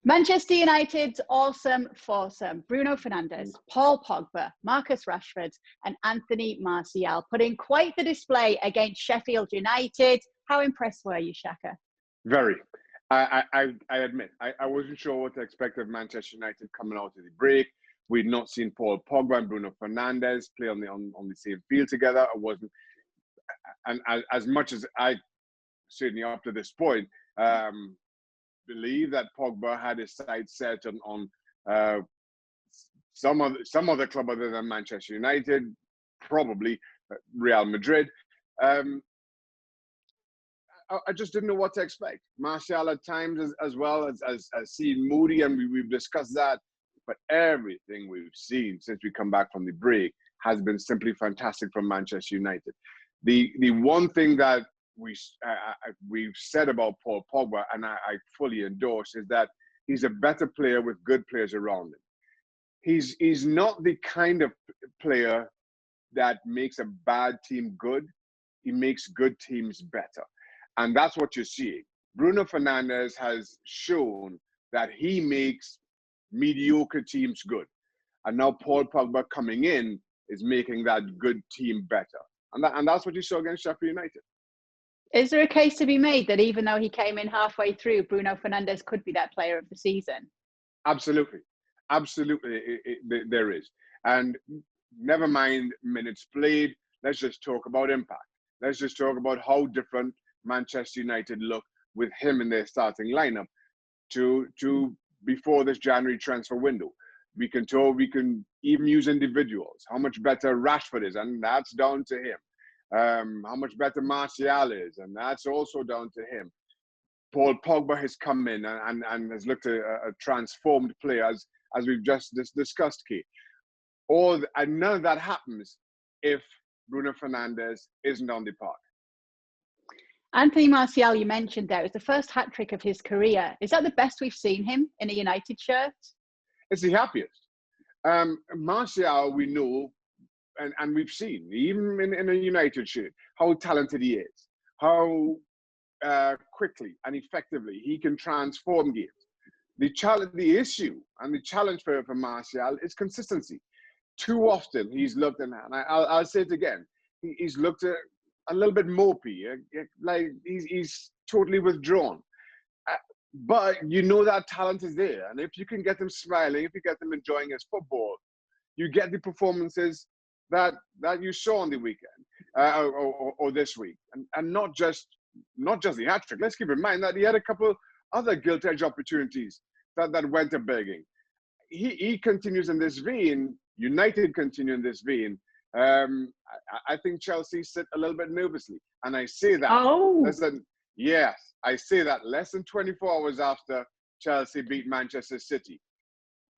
Manchester United's awesome foursome, Bruno Fernandes, Paul Pogba, Marcus Rashford and Anthony Martial put in quite the display against Sheffield United. How impressed were you, Shaka? Very. I admit, I wasn't sure what to expect of Manchester United coming out of the break. We'd not seen Paul Pogba and Bruno Fernandes play on the same field together. I wasn't, and as much as I certainly up to this point believe that Pogba had his sights set on some other club other than Manchester United, probably Real Madrid. I just didn't know what to expect. Martial at times as well as seen moody, and we've discussed that. But everything we've seen since we come back from the break has been simply fantastic from Manchester United. The one thing that we've said about Paul Pogba, and I fully endorse, is that he's a better player with good players around him. He's not the kind of player that makes a bad team good. He makes good teams better. And that's what you're seeing. Bruno Fernandes has shown that he makes mediocre teams good. And now Paul Pogba coming in is making that good team better. And that's what you saw against Sheffield United. Is there a case to be made that even though he came in halfway through, Bruno Fernandes could be that player of the season? Absolutely. Absolutely, there is. And never mind minutes played, let's just talk about impact. Let's just talk about how different Manchester United look with him in their starting lineup to before this January transfer window. We can even use individuals. How much better Rashford is, and that's down to him. How much better Martial is, and that's also down to him. Paul Pogba has come in and has looked a transformed player, as we've just discussed, Kate. And none of that happens if Bruno Fernandes isn't on the park. Anthony Martial, you mentioned there, it was the first hat-trick of his career. Is that the best we've seen him in a United shirt? It's the happiest. Martial, we know, and we've seen, even in a United shirt, how talented he is, how quickly and effectively he can transform games. The issue and the challenge for Martial is consistency. Too often he's looked, and I'll say it again, he's looked a little bit mopey, like he's totally withdrawn. But you know that talent is there, and if you can get them smiling, if you get them enjoying his football, you get the performances that you saw on the weekend or this week, and not just the hat-trick. Let's keep in mind that he had a couple other gilt-edged opportunities that went a begging. He continues in this vein. United continue in this vein. I think Chelsea sit a little bit nervously, and I say that. Yes, I say that less than 24 hours after Chelsea beat Manchester City.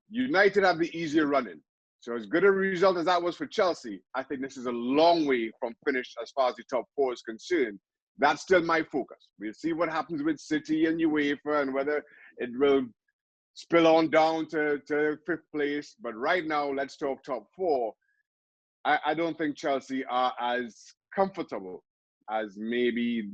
United have the easier running. So as good a result as that was for Chelsea, I think this is a long way from finished as far as the top four is concerned. That's still my focus. We'll see what happens with City and UEFA and whether it will spill on down to fifth place. But right now, let's talk top four. I don't think Chelsea are as comfortable as maybe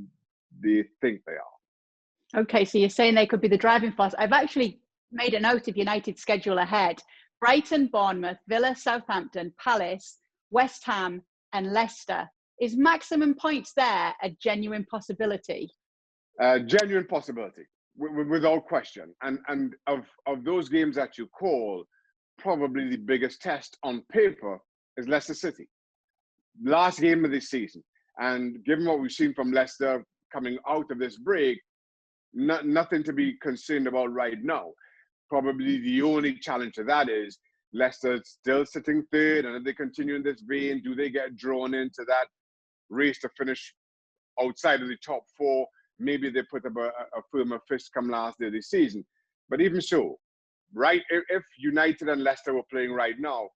they think they are. Okay, so you're saying they could be the driving force. I've actually made a note of United's schedule ahead. Brighton, Bournemouth, Villa, Southampton, Palace, West Ham and Leicester. Is maximum points there a genuine possibility? Genuine possibility, without question. And of those games that you call, probably the biggest test on paper is Leicester City. Last game of this season. And given what we've seen from Leicester coming out of this break, nothing to be concerned about right now. Probably the only challenge to that is Leicester still sitting third, and if they continue in this vein, do they get drawn into that race to finish outside of the top four? Maybe they put up a firmer fist come last day of the season. But even so, right, if United and Leicester were playing right now,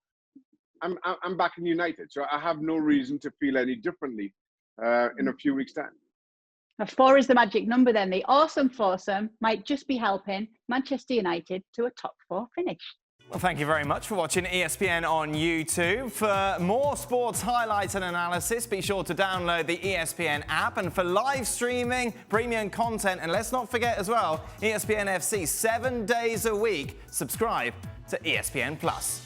I'm backing United. So I have no reason to feel any differently in a few weeks' time. 4 is the magic number then. The awesome foursome might just be helping Manchester United to a top 4 finish. Well, thank you very much for watching ESPN on YouTube. For more sports highlights and analysis, be sure to download the ESPN app. And for live streaming, premium content, and let's not forget as well, ESPN FC 7 days a week. Subscribe to ESPN Plus.